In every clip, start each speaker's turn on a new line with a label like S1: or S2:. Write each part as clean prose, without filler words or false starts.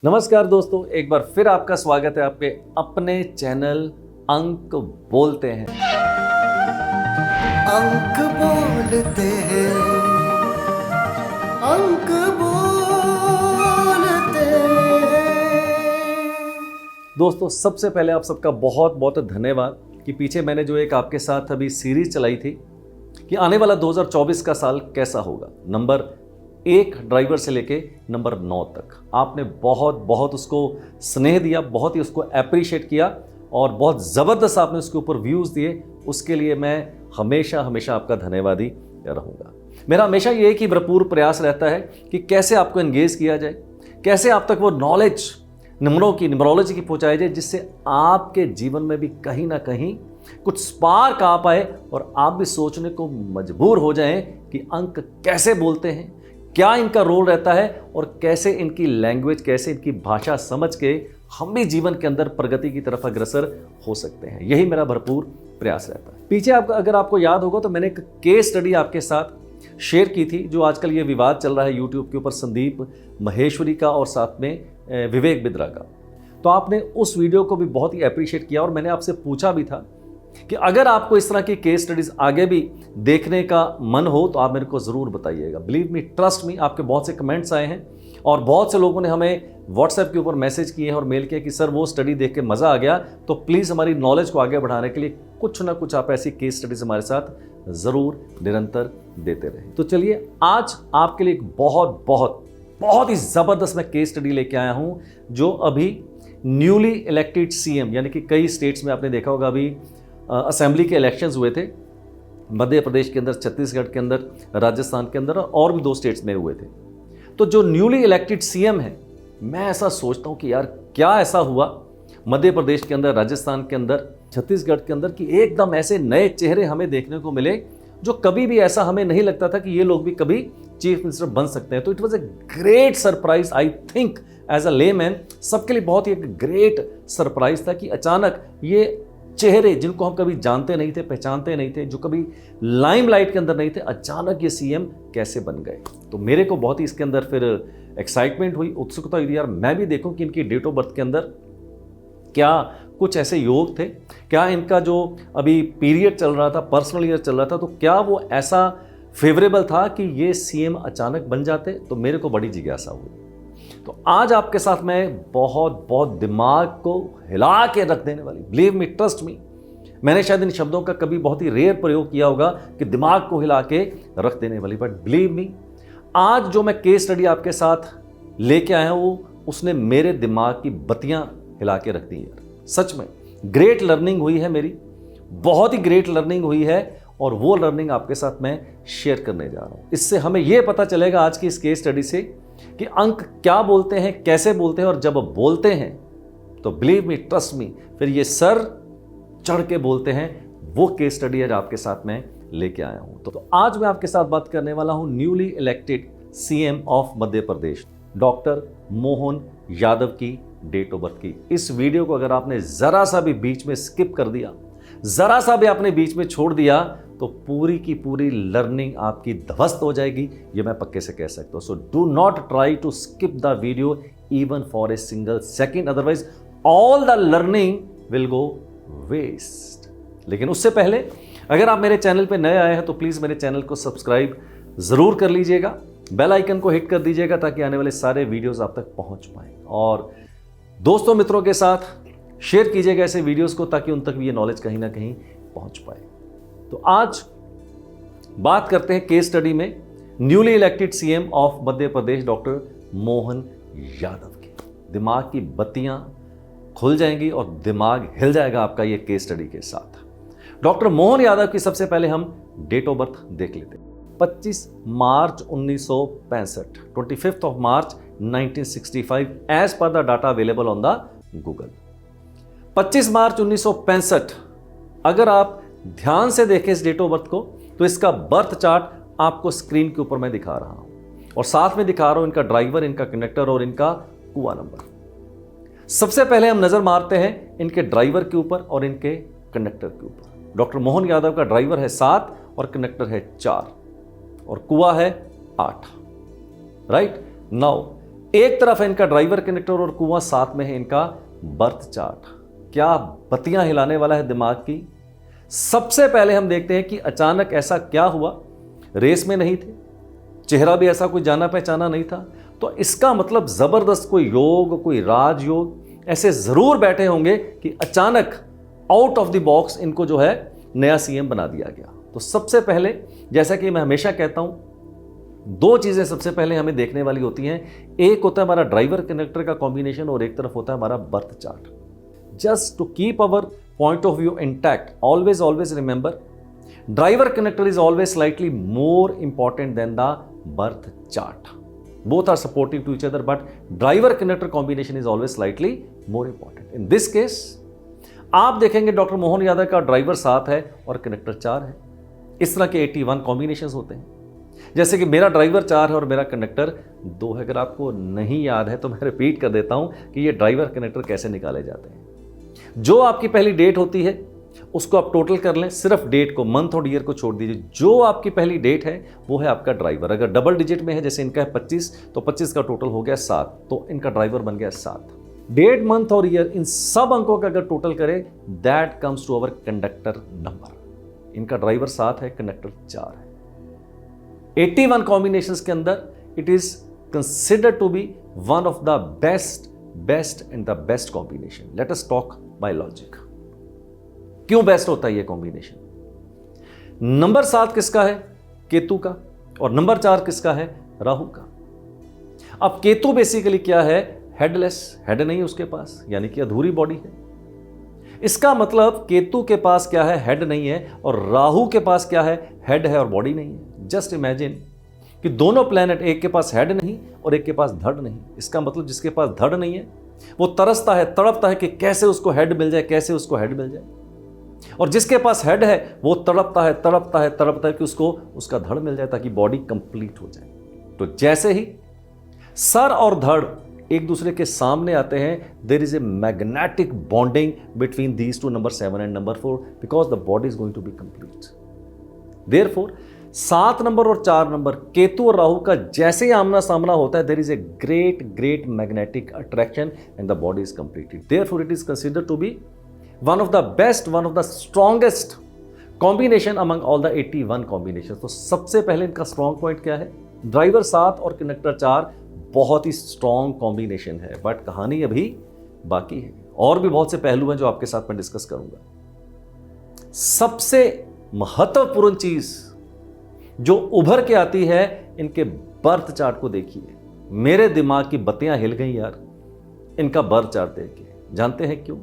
S1: नमस्कार दोस्तों, एक बार फिर आपका स्वागत है आपके अपने चैनल अंक बोलते हैं।
S2: अंक बोलते हैं, अंक बोलते हैं।
S1: दोस्तों, सबसे पहले आप सबका बहुत बहुत धन्यवाद कि पीछे मैंने जो एक आपके साथ अभी सीरीज चलाई थी कि आने वाला 2024 का साल कैसा होगा, नंबर 1 ड्राइवर से लेके नंबर 9 तक आपने बहुत बहुत उसको स्नेह दिया, बहुत ही उसको अप्रिशिएट किया और बहुत ज़बरदस्त आपने उसके ऊपर व्यूज़ दिए। उसके लिए मैं हमेशा हमेशा आपका धन्यवादी रहूँगा। मेरा हमेशा ये एक ही भरपूर प्रयास रहता है कि कैसे आपको एंगेज किया जाए, कैसे आप तक वो नॉलेज न्यूमरोलॉजी की पहुँचाई जाए, जिससे आपके जीवन में भी कहीं ना कहीं कुछ स्पार्क आ पाए और आप भी सोचने को मजबूर हो जाएं कि अंक कैसे बोलते हैं, क्या इनका रोल रहता है और कैसे इनकी लैंग्वेज, कैसे इनकी भाषा समझ के हम भी जीवन के अंदर प्रगति की तरफ अग्रसर हो सकते हैं। यही मेरा भरपूर प्रयास रहता है। पीछे अगर आपको याद होगा तो मैंने एक केस स्टडी आपके साथ शेयर की थी, जो आजकल ये विवाद चल रहा है यूट्यूब के ऊपर, संदीप महेश्वरी का और साथ में विवेक बिद्रा का। तो आपने उस वीडियो को भी बहुत ही अप्रिशिएट किया और मैंने आपसे पूछा भी था कि अगर आपको इस तरह की केस स्टडीज आगे भी देखने का मन हो तो आप मेरे को ज़रूर बताइएगा। बिलीव मी, ट्रस्ट मी, आपके बहुत से कमेंट्स आए हैं और बहुत से लोगों ने हमें व्हाट्सएप के ऊपर मैसेज किए हैं और मेल किया कि सर वो स्टडी देख के मज़ा आ गया, तो प्लीज़ हमारी नॉलेज को आगे बढ़ाने के लिए कुछ ना कुछ आप ऐसी केस स्टडीज हमारे साथ ज़रूर निरंतर देते रहें। तो चलिए, आज आपके लिए एक बहुत बहुत बहुत ही ज़बरदस्त मैं केस स्टडी लेके आया हूँ, जो अभी न्यूली इलेक्टेड सीएम, यानी कि कई स्टेट्स में आपने देखा होगा अभी असेंबली के इलेक्शंस हुए थे, मध्य प्रदेश के अंदर, छत्तीसगढ़ के अंदर, राजस्थान के अंदर और भी 2 स्टेट्स में हुए थे। तो जो न्यूली इलेक्टेड सीएम है, मैं ऐसा सोचता हूँ कि यार क्या ऐसा हुआ मध्य प्रदेश के अंदर, राजस्थान के अंदर, छत्तीसगढ़ के अंदर कि एकदम ऐसे नए चेहरे हमें देखने को मिले, जो कभी भी ऐसा हमें नहीं लगता था कि ये लोग भी कभी चीफ मिनिस्टर बन सकते हैं। तो it was a great surprise, I think as a layman सबके लिए बहुत ही एक ग्रेट सरप्राइज था कि अचानक ये चेहरे जिनको हम कभी जानते नहीं थे, पहचानते नहीं थे, जो कभी लाइमलाइट के अंदर नहीं थे, अचानक ये सीएम कैसे बन गए। तो मेरे को बहुत ही इसके अंदर फिर एक्साइटमेंट हुई, उत्सुकता हुई, यार मैं भी देखूं कि इनकी डेट ऑफ बर्थ के अंदर क्या कुछ ऐसे योग थे, क्या इनका जो अभी पीरियड चल रहा था, पर्सनल ईयर चल रहा था, तो क्या वो ऐसा फेवरेबल था कि ये सीएम अचानक बन जाते। तो मेरे को बड़ी जिज्ञासा हुई। तो आज आपके साथ मैं बहुत बहुत दिमाग को हिला के रख देने वाली, बिलीव मी, ट्रस्ट मी, मैंने शायद इन शब्दों का कभी बहुत ही रेयर प्रयोग किया होगा कि दिमाग को हिला के रख देने वाली, बट बिलीव मी, आज जो मैं केस स्टडी आपके साथ लेके आया हूँ उसने मेरे दिमाग की बत्तियां हिला के रख दी यार। सच में ग्रेट लर्निंग हुई है मेरी, बहुत ही ग्रेट लर्निंग हुई है और वो लर्निंग आपके साथ मैं शेयर करने जा रहा हूँ। इससे हमें यह पता चलेगा आज की इस केस स्टडी से कि अंक क्या बोलते हैं, कैसे बोलते हैं, और जब बोलते हैं तो बिलीव मी, ट्रस्ट मी, फिर ये सर चढ़ के बोलते हैं। वो केस स्टडी आज आपके साथ मैं लेके आया हूं। तो आज मैं आपके साथ बात करने वाला हूं newly elected CM of Madhya Pradesh, doctor Mohan Yadav की डेट ऑफ बर्थ की। इस वीडियो को अगर आपने जरा सा भी बीच में स्किप कर दिया, जरा सा भी आपने बीच में छोड़ दिया, तो पूरी की पूरी लर्निंग आपकी ध्वस्त हो जाएगी, ये मैं पक्के से कह सकता हूं। So do not try to skip the video even for a single second, otherwise all the learning will go waste. लेकिन उससे पहले अगर आप मेरे चैनल पे नए आए हैं तो प्लीज़ मेरे चैनल को सब्सक्राइब ज़रूर कर लीजिएगा, बेल आइकन को हिट कर दीजिएगा ताकि आने वाले सारे वीडियोज़ आप तक पहुँच पाएँ, और दोस्तों मित्रों के साथ शेयर कीजिएगा ऐसे वीडियोज़ को ताकि उन तक भी ये नॉलेज कहीं ना कहीं पहुँच पाए। तो आज बात करते हैं केस स्टडी में newly elected CM of Madhya Pradesh doctor Mohan Yadav की। दिमाग की बत्तियां खुल जाएंगी और दिमाग हिल जाएगा आपका ये केस स्टडी के साथ। डॉक्टर मोहन यादव की सबसे पहले हम डेट ऑफ बर्थ देख लेते हैं। 25 March 1965, 25th of March 1965 as per the data available on the Google. 25 March 1965, अगर आप ध्यान से देखें इस डेट ऑफ बर्थ को तो इसका बर्थ चार्ट आपको स्क्रीन के ऊपर मैं दिखा रहा हूं और साथ में दिखा रहा हूं इनका ड्राइवर, इनका कंडक्टर और इनका कुआ नंबर। सबसे पहले हम नजर मारते हैं इनके ड्राइवर के ऊपर और इनके कंडक्टर के ऊपर। डॉक्टर मोहन यादव का ड्राइवर है 7 और कंडक्टर है 4 और कुआ है 8। राइट नाउ एक तरफ है इनका ड्राइवर कनेक्टर और कुआं, साथ में है इनका बर्थ चार्ट। क्या बत्तियां हिलाने वाला है दिमाग की। सबसे पहले हम देखते हैं कि अचानक ऐसा क्या हुआ, रेस में नहीं थे, चेहरा भी ऐसा कोई जाना पहचाना नहीं था, तो इसका मतलब जबरदस्त कोई योग, कोई राजयोग ऐसे जरूर बैठे होंगे कि अचानक आउट ऑफ द बॉक्स इनको जो है नया सीएम बना दिया गया। तो सबसे पहले, जैसा कि मैं हमेशा कहता हूं, दो चीजें सबसे पहले हमें देखने वाली होती हैं। एक होता है हमारा ड्राइवर कनेक्टर का कॉम्बिनेशन और एक तरफ होता है हमारा birth chart. Just to keep our point of view intact, always remember, driver connector is always slightly more important than the birth chart. Both are supportive to each other, but driver connector combination is always slightly more important. In this case आप देखेंगे doctor Mohan Yadav का driver 7 है और connector 4 है। इस तरह के 81 combinations होते हैं। जैसे कि मेरा ड्राइवर 4 है और मेरा कनेक्टर 2 है। अगर आपको नहीं याद है तो मैं रिपीट कर देता हूं कि ये ड्राइवर कनेक्टर कैसे निकाले जाते हैं। जो आपकी पहली डेट होती है उसको आप टोटल कर लें, सिर्फ डेट को, मंथ और ईयर को छोड़ दीजिए। जो आपकी पहली डेट है वो है आपका ड्राइवर। अगर डबल डिजिट में है, जैसे इनका है 25, तो 25 का टोटल हो गया 7, तो इनका ड्राइवर बन गया 7। डेट, मंथ और ईयर, इन सब अंकों का अगर टोटल करें, that comes to our conductor number. इनका ड्राइवर 7 है, कंडक्टर 4 है। 81 कॉम्बिनेशंस के अंदर it is considered to be one of the best and the best combination. Let us talk by logic. क्यों बेस्ट होता है ये कॉम्बिनेशन? नंबर 7 किसका है? केतु का। और नंबर 4 किसका है? राहु का। अब केतु बेसिकली क्या है? हेडलेस, हेड नहीं उसके पास, यानी कि अधूरी बॉडी है। इसका मतलब केतु के पास क्या है? हेड नहीं है। और राहु के पास क्या है? हेड है और बॉडी नहीं है। जस्ट इमेजिन कि दोनों प्लैनेट, एक के पास हेड नहीं और एक के पास धड़ नहीं। इसका मतलब जिसके पास धड़ नहीं है वो तरसता है, तड़पता है कि कैसे उसको हेड मिल जाए, कैसे उसको हेड मिल जाए। और जिसके पास हेड है वो तड़पता है कि उसको उसका धड़ मिल जाए ताकि बॉडी कंप्लीट हो जाए। तो जैसे ही सर और धड़ एक दूसरे के सामने आते हैं, there is a magnetic bonding between these two, number 7 and number 4, because the body is going to be complete. Therefore 7 number और 4 नंबर, केतु और राहु का जैसे ही आमना सामना होता है, there is a great magnetic attraction and the body is completed. Therefore it is considered to be one of the best, one of the strongest combination among all the 81 combination. तो सबसे पहले इनका स्ट्रॉन्ग पॉइंट क्या है? Driver 7 और connector 4 बहुत ही strong combination है। But कहानी अभी बाकी है, और भी बहुत से पहलू हैं जो आपके साथ मैं डिस्कस करूंगा। सबसे महत्वपूर्ण चीज जो उभर के आती है, इनके बर्थ चार्ट को देखिए। मेरे दिमाग की बत्तियां हिल गई यार इनका बर्थ चार्ट देख के। जानते हैं क्यों?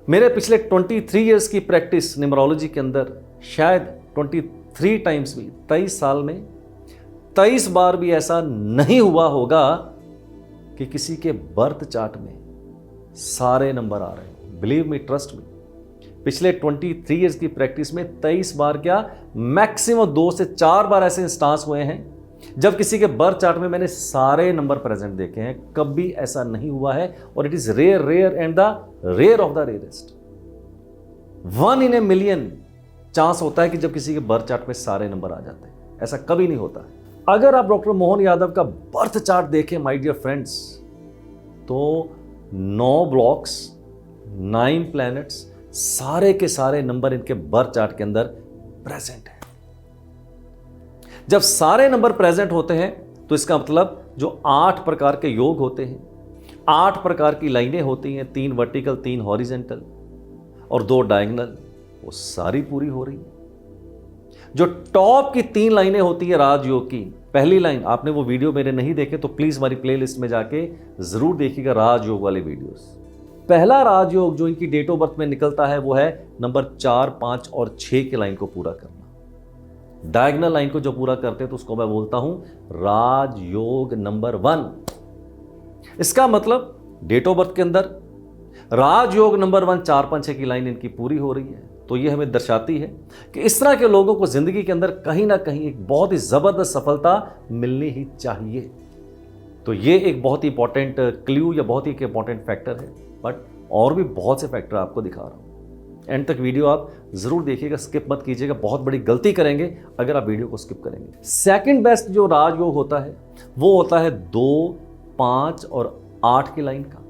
S1: मेरे पिछले 23 इयर्स की प्रैक्टिस न्यूमरोलॉजी के अंदर शायद 23 टाइम्स भी, 23 साल में 23 बार भी ऐसा नहीं हुआ होगा कि किसी के बर्थ चार्ट में सारे नंबर आ रहे हैं। बिलीव मी, ट्रस्ट मी, पिछले 23 इयर्स की प्रैक्टिस में 23 बार क्या, मैक्सिमम 2 से 4 बार ऐसे इंस्टांस हुए हैं जब किसी के बर्थ चार्ट में मैंने सारे नंबर प्रेजेंट देखे हैं। कभी ऐसा नहीं हुआ है और it is rare and the rare of the rarest. 1 in a million chance होता है कि जब किसी के बर्थ चार्ट में सारे नंबर आ जाते हैं। ऐसा कभी नहीं होता। अगर आप डॉक्टर मोहन यादव का बर्थ चार्ट देखें माय डियर फ्रेंड्स, तो 9 ब्लॉक्स, 9 प्लैनेट्स, सारे के सारे नंबर इनके बर्थ चार्ट के अंदर प्रेजेंट है। जब सारे नंबर प्रेजेंट होते हैं तो इसका मतलब जो 8 प्रकार के योग होते हैं, 8 प्रकार की लाइनें होती हैं, 3 वर्टिकल, 3 हॉरिजेंटल और 2 डायगोनल, वो सारी पूरी हो रही है। जो टॉप की 3 लाइनें होती है राजयोग की, पहली लाइन, आपने वो वीडियो मेरे नहीं देखे तो प्लीज हमारी प्लेलिस्ट में जाके जरूर देखिएगा राजयोग वाले वीडियोस। पहला राजयोग जो इनकी डेट ऑफ बर्थ में निकलता है वो है नंबर 4, 5 और 6 की लाइन को पूरा करना। डायगोनल लाइन को जो पूरा करते हैं तो उसको मैं बोलता हूं राजयोग नंबर 1। इसका मतलब डेट ऑफ बर्थ के अंदर राजयोग नंबर 1, 4, 5, 6 की लाइन इनकी पूरी हो रही है। तो ये हमें दर्शाती है कि इस तरह के लोगों को जिंदगी के अंदर कहीं ना कहीं एक बहुत ही जबरदस्त सफलता मिलनी ही चाहिए। तो ये एक बहुत ही इंपॉर्टेंट क्ल्यू या बहुत ही एक इंपॉर्टेंट फैक्टर है। बट और भी बहुत से फैक्टर आपको दिखा रहा हूं। एंड तक वीडियो आप जरूर देखिएगा, स्किप मत कीजिएगा। बहुत बड़ी गलती करेंगे अगर आप वीडियो को स्किप करेंगे। सेकंड बेस्ट जो राजयोग होता है वो होता है 2, 5 और 8 की लाइन का।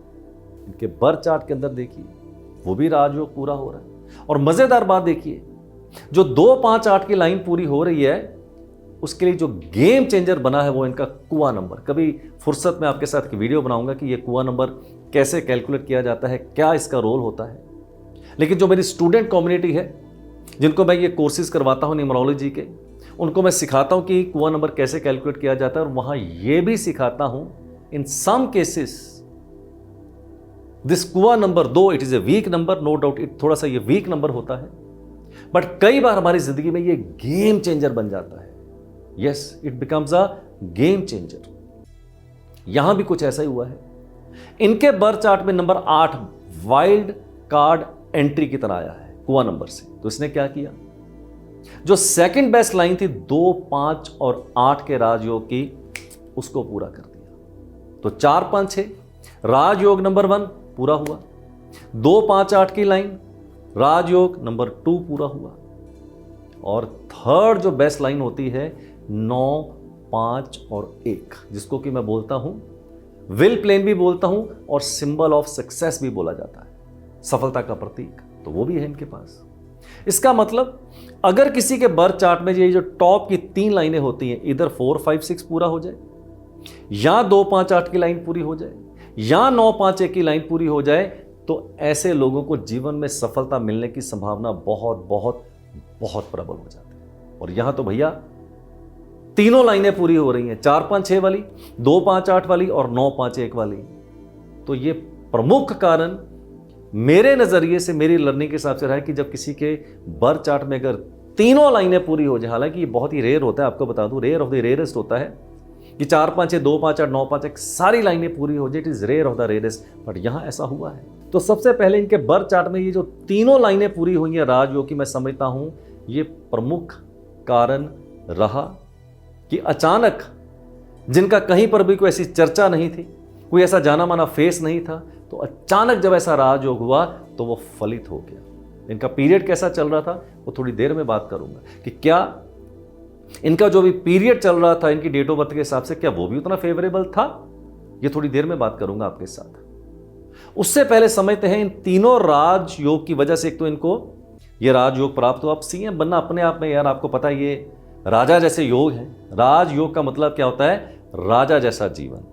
S1: इनके बर्थ चार्ट के अंदर देखिए वो भी राजयोग पूरा हो रहा है। और मजेदार बात देखिए, जो 2, 5, 8 की लाइन पूरी हो रही है उसके लिए जो गेम चेंजर बना है वो इनका कुआ नंबर। कभी फुर्सत में आपके साथ एक वीडियो बनाऊंगा कि ये कुआ नंबर कैसे कैलकुलेट किया जाता है, क्या इसका रोल होता है। लेकिन जो मेरी स्टूडेंट कम्युनिटी है जिनको मैं ये कोर्सेज करवाता हूँ न्यूमरोलॉजी के, उनको मैं सिखाता हूँ कि कुआ नंबर कैसे कैलकुलेट किया जाता है। और वहां ये भी सिखाता हूँ इन सम केसेस दिस कुआ number, though it is a weak number, no doubt it थोड़ा सा ये वीक नंबर होता है, बट कई बार हमारी जिंदगी में ये गेम चेंजर बन जाता है। Yes, it becomes a game changer. यहां भी कुछ ऐसा ही हुआ है। इनके बर्थ चार्ट में नंबर 8 वाइल्ड कार्ड एंट्री की तरह आया है कुआ नंबर से। तो इसने क्या किया, जो सेकंड बेस्ट लाइन थी 2, 5 और 8 के राजयोग की, उसको पूरा कर दिया। तो 4, 5, 6 राजयोग नंबर 1 पूरा हुआ। 2, 5, 8 की लाइन राजयोग नंबर 2 पूरा हुआ। और थर्ड जो बेस्ट लाइन होती है 9, 5 और 1, जिसको कि मैं बोलता हूं विल प्लेन भी बोलता हूं और सिंबल ऑफ सक्सेस भी बोला जाता है, सफलता का प्रतीक। तो वो भी है इनके पास। इसका मतलब अगर किसी के बर्थ चार्ट में ये जो टॉप की 3 लाइनें होती हैं, इधर 4, 5, 6 पूरा हो जाए, या 2, 5, 8 की लाइन पूरी हो जाए, या 9, 5, 1 की लाइन पूरी हो जाए, तो ऐसे लोगों को जीवन में सफलता मिलने की संभावना बहुत बहुत बहुत प्रबल हो जाती है। और यहां तो भैया तीनों लाइनें पूरी हो रही हैं, 4, 5, 6 वाली, 2, 5, 8 वाली और 9, 5, 1 वाली। तो ये प्रमुख कारण मेरे नजरिए से, मेरी लर्निंग के हिसाब से रहा है कि जब किसी के बर्थ चार्ट में अगर तीनों लाइनें पूरी हो जाए, हालांकि ये बहुत ही रेयर होता है, आपको बता दूं रेयर ऑफ द रेयरेस्ट होता है कि 4, 5, 6, 2, 5, 8, 9, 5, 1 सारी लाइनें पूरी हो जाए, it is rare of the rarest, but यहां ऐसा हुआ है। तो सबसे पहले इनके बर्थ चार्ट में ये जो तीनों लाइनें पूरी हुई हैं राजयोग की, मैं समझता हूं ये प्रमुख कारण रहा कि अचानक जिनका कहीं पर भी कोई ऐसी चर्चा नहीं थी, कोई ऐसा जाना माना फेस नहीं था, तो अचानक जब ऐसा राजयोग हुआ तो वो फलित हो गया। इनका पीरियड कैसा चल रहा था वो थोड़ी देर में बात करूंगा कि क्या इनका जो भी पीरियड चल रहा था इनकी डेट ऑफ बर्थ के हिसाब से क्या वो भी उतना फेवरेबल था, ये थोड़ी देर में बात करूंगा आपके साथ। उससे पहले समझते हैं इन तीनों राजयोग की वजह से एक तो इनको ये राजयोग प्राप्त हुआ। अब सीएम बनना अपने आप में यार आपको पता है ये राजा जैसे योग है। राजयोग का मतलब क्या होता है, राजा जैसा जीवन।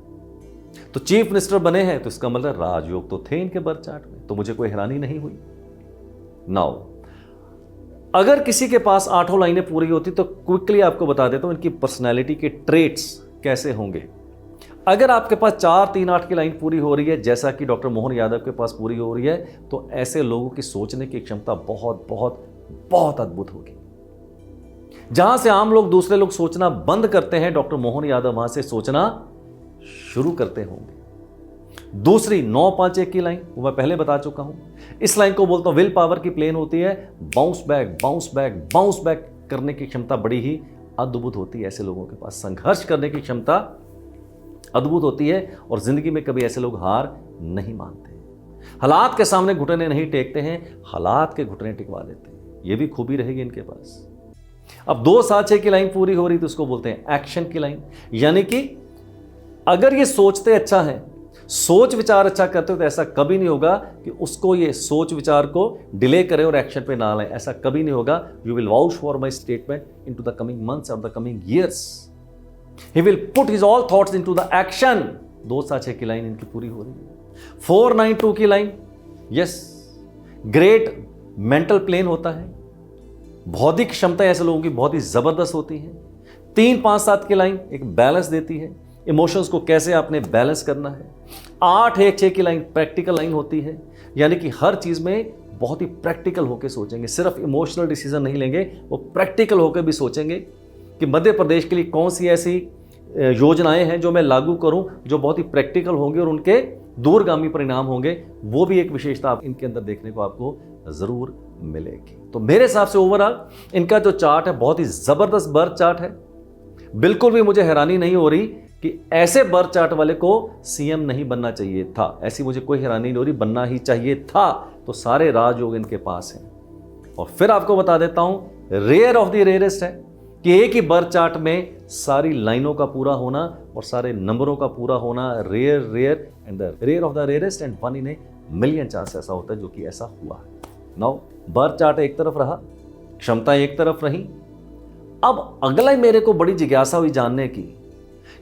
S1: तो चीफ मिनिस्टर बने हैं तो इसका मतलब राजयोग तो थे इनके बर्थ चार्ट में, तो मुझे कोई हैरानी नहीं हुई। नाउ अगर किसी के पास 8 लाइनें पूरी होती तो क्विकली आपको बता देता हूं इनकी पर्सनैलिटी के ट्रेट्स कैसे होंगे। अगर आपके पास 4, 3, 8 की लाइन पूरी हो रही है, जैसा कि डॉक्टर मोहन यादव के पास पूरी हो रही है, तो ऐसे लोगों की सोचने की क्षमता बहुत बहुत बहुत अद्भुत होगी। जहां से आम लोग, दूसरे लोग सोचना बंद करते हैं, डॉक्टर मोहन यादव वहां से सोचना शुरू करते होंगे। दूसरी 9, 5, 1 की लाइन वो मैं पहले बता चुका हूं। इस लाइन को बोलता हूं विल पावर की प्लेन होती है। Bounce back bounce back bounce back करने की क्षमता बड़ी ही अद्भुत होती है। ऐसे लोगों के पास संघर्ष करने की क्षमता अद्भुत होती है और जिंदगी में कभी ऐसे लोग हार नहीं मानते, हालात के सामने घुटने नहीं टेकते हैं, हालात के घुटने टिकवा देते हैं। यह भी खूबी रहेगी इनके पास। अब 2, 7, 6 की लाइन पूरी हो रही तो उसको बोलते हैं एक्शन की लाइन। यानी कि अगर ये सोचते अच्छा है, सोच विचार अच्छा करते हो, तो ऐसा कभी नहीं होगा कि उसको ये सोच विचार को डिले करें और एक्शन पे ना लाएं, ऐसा कभी नहीं होगा। You will vouch for my statement into the coming months और the coming years. He will put his all thoughts into the action. 2, 7, 6 की लाइन इनकी पूरी हो रही है। 4, 9, 2 की line, yes, great mental plane होता है। बौद्धिक क्षमता ऐसे लोगों की बहुत ही जबरदस्त होती है। 3, 5, 7 की लाइन एक बैलेंस देती है, इमोशंस को कैसे आपने बैलेंस करना है। 8, 1, 6 की लाइन प्रैक्टिकल लाइन होती है, यानी कि हर चीज में बहुत ही प्रैक्टिकल होकर सोचेंगे, सिर्फ इमोशनल डिसीजन नहीं लेंगे, वो प्रैक्टिकल होकर भी सोचेंगे कि मध्य प्रदेश के लिए कौन सी ऐसी योजनाएं हैं जो मैं लागू करूं जो बहुत ही प्रैक्टिकल होंगे और उनके दूरगामी परिणाम होंगे। वो भी एक विशेषता आप इनके अंदर देखने को आपको जरूर मिलेगी। तो मेरे हिसाब से ओवरऑल इनका जो चार्ट है बहुत ही जबरदस्त बर्थ चार्ट है। बिल्कुल भी मुझे हैरानी नहीं हो रही कि ऐसे बर्थ चार्ट वाले को सीएम नहीं बनना चाहिए था, ऐसी मुझे कोई हैरानी नहीं हो रही, बनना ही चाहिए था। तो सारे राजयोग इनके पास हैं। और फिर आपको बता देता हूं रेयर ऑफ द रेयरेस्ट है कि एक ही बर्थ चार्ट में सारी लाइनों का पूरा होना, और सारे नंबरों का पूरा होना rare rare and the rare of the rarest and 1 in a million chance ऐसा होता है जो कि ऐसा हुआ है। नाउ बर्थ चार्ट एक तरफ रहा, क्षमताएं एक तरफ रही। अब अगला मेरे को बड़ी जिज्ञासा हुई जानने की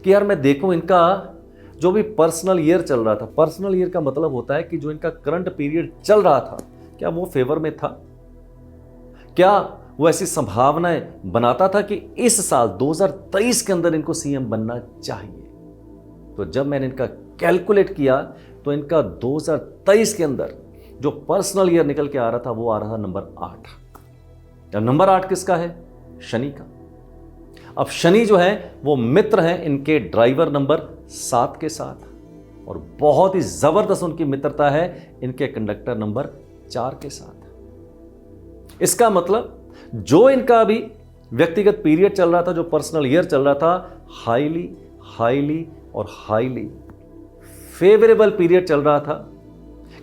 S1: कि यार मैं देखूं इनका जो भी पर्सनल ईयर चल रहा था। पर्सनल ईयर का मतलब होता है कि जो इनका करंट पीरियड चल रहा था क्या वो फेवर में था, क्या वो ऐसी संभावनाएं बनाता था कि इस साल 2023 के अंदर इनको सीएम बनना चाहिए। तो जब मैंने इनका कैलकुलेट किया तो इनका 2023 के अंदर जो पर्सनल ईयर निकल के आ रहा था वो आ रहा था नंबर 8। नंबर 8 किसका है? शनि का। अब शनि जो है वो मित्र हैं इनके ड्राइवर नंबर 7 के साथ और बहुत ही जबरदस्त उनकी मित्रता है इनके कंडक्टर नंबर 4 के साथ। इसका मतलब जो इनका अभी व्यक्तिगत पीरियड चल रहा था, जो पर्सनल ईयर चल रहा था, हाईली हाईली और हाईली फेवरेबल पीरियड चल रहा था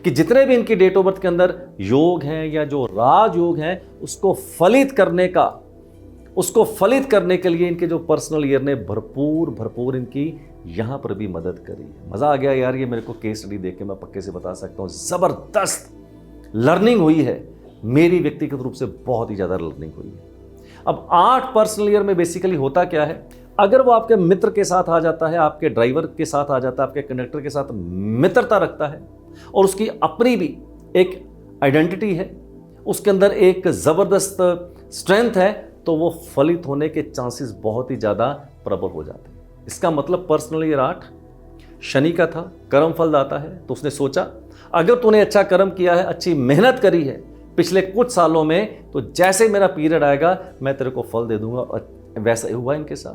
S1: कि जितने भी इनकी डेट ऑफ बर्थ के अंदर योग हैं या जो राजयोग हैं उसको फलित करने के लिए इनके जो पर्सनल ईयर ने भरपूर इनकी यहां पर भी मदद करी है। मजा आ गया यार, ये मेरे को केस स्टडी देख के मैं पक्के से बता सकता हूं जबरदस्त लर्निंग हुई है, मेरी व्यक्तिगत रूप से बहुत ही ज्यादा लर्निंग हुई है। अब 8 पर्सनल ईयर में बेसिकली होता क्या है, अगर वो आपके मित्र के साथ आ जाता है, आपके ड्राइवर के साथ आ जाता है, आपके कंडक्टर के साथ मित्रता रखता है और उसकी अपनी भी एक आइडेंटिटी है, उसके अंदर एक जबरदस्त स्ट्रेंथ है, तो वो फलित होने के चांसेस बहुत ही ज्यादा प्रबल हो जाते हैं। इसका मतलब पर्सनल ईयर 8 शनि का था, कर्म फल दाता है। तो उसने सोचा अगर तूने अच्छा कर्म किया है, अच्छी मेहनत करी है पिछले कुछ सालों में, तो जैसे मेरा पीरियड आएगा मैं तेरे को फल दे दूंगा। और वैसा ही हुआ इनके साथ।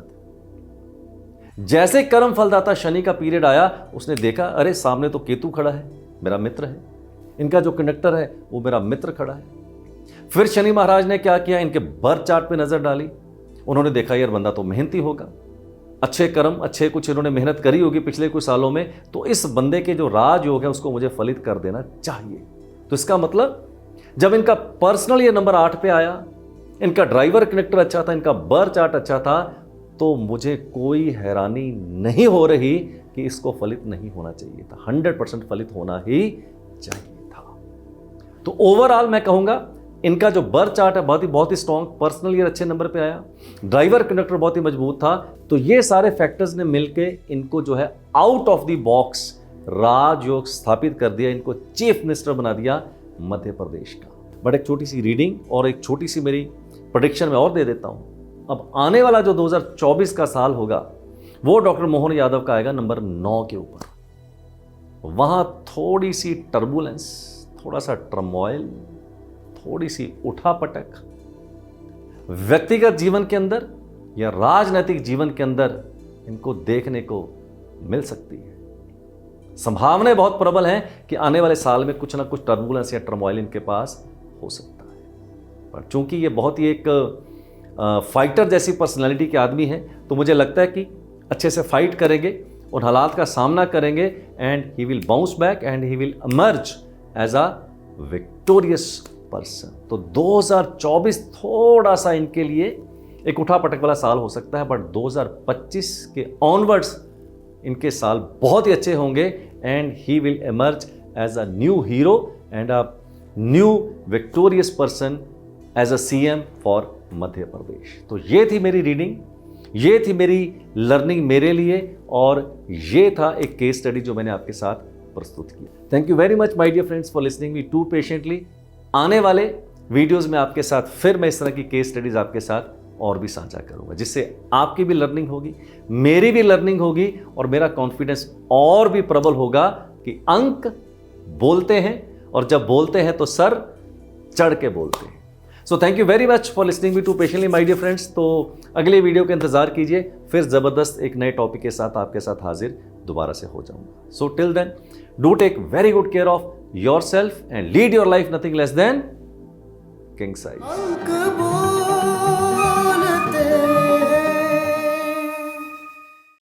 S1: जैसे कर्म फलदाता शनि का पीरियड आया, उसने देखा अरे सामने तो केतु खड़ा है, मेरा मित्र है, इनका जो कंडक्टर है वो मेरा मित्र खड़ा है। फिर शनि महाराज ने क्या किया, इनके बर्थ चार्ट पे नजर डाली। उन्होंने देखा यार बंदा तो मेहनती होगा, अच्छे कर्म अच्छे कुछ इन्होंने मेहनत करी होगी पिछले कुछ सालों में, तो इस बंदे के जो राजयोग है उसको मुझे फलित कर देना चाहिए। तो इसका मतलब जब इनका पर्सनल ये नंबर 8 पे आया, इनका ड्राइवर कनेक्टर अच्छा था, इनका बर्थ चार्ट अच्छा था, तो मुझे कोई हैरानी नहीं हो रही कि इसको फलित नहीं होना चाहिए था। 100% फलित होना ही चाहिए था। तो ओवरऑल मैं कहूंगा इनका जो बर्थ चार्ट है बहुत ही स्ट्रॉन्ग, पर्सनल ईयर अच्छे नंबर पे आया, ड्राइवर कंडक्टर बहुत ही मजबूत था। तो ये सारे फैक्टर्स ने मिलके इनको जो है आउट ऑफ द बॉक्स राजयोग स्थापित कर दिया, इनको चीफ मिनिस्टर बना दिया मध्य प्रदेश का। बट एक छोटी सी रीडिंग और एक छोटी सी मेरी प्रेडिक्शन में और दे देता हूं। अब आने वाला जो 2024 का साल होगा वो डॉक्टर मोहन यादव का आएगा नंबर 9 के ऊपर। वहां थोड़ी सी टर्बुलेंस, थोड़ा सा टर्मोइल, थोड़ी सी उठापटक व्यक्तिगत जीवन के अंदर या राजनीतिक जीवन के अंदर इनको देखने को मिल सकती है। संभावनाएं बहुत प्रबल हैं कि आने वाले साल में कुछ ना कुछ टर्बुलेंस या टर्मोइल इनके पास हो सकता है। पर चूंकि ये बहुत ही एक फाइटर जैसी पर्सनालिटी के आदमी हैं, तो मुझे लगता है कि अच्छे से फाइट करेंगे, उन हालात का सामना करेंगे and he will bounce back and he will emerge as a victorious person. तो 2024 थोड़ा सा इनके लिए एक उठापटक वाला साल हो सकता है, बट 2025 के ऑनवर्ड्स इनके साल बहुत ही अच्छे होंगे and he will emerge as a new hero and a new victorious person as a CM for Madhya Pradesh. तो ये थी मेरी रीडिंग, ये थी मेरी लर्निंग मेरे लिए, और ये था एक केस स्टडी जो मैंने आपके साथ प्रस्तुत किया। Thank you very much my dear friends for listening me to patiently. आने वाले वीडियोस में आपके साथ फिर मैं इस तरह की केस स्टडीज आपके साथ और भी साझा करूंगा, जिससे आपकी भी लर्निंग होगी, मेरी भी लर्निंग होगी और मेरा कॉन्फिडेंस और भी प्रबल होगा कि अंक बोलते हैं और जब बोलते हैं तो सर चढ़ के बोलते हैं। So thank you very much for listening me to patiently my dear friends. तो अगले वीडियो का इंतजार कीजिए, फिर जबरदस्त एक नए टॉपिक के साथ आपके साथ हाजिर दोबारा से हो जाऊंगा। So till then do take very good care of yourself and lead your life nothing less than king size.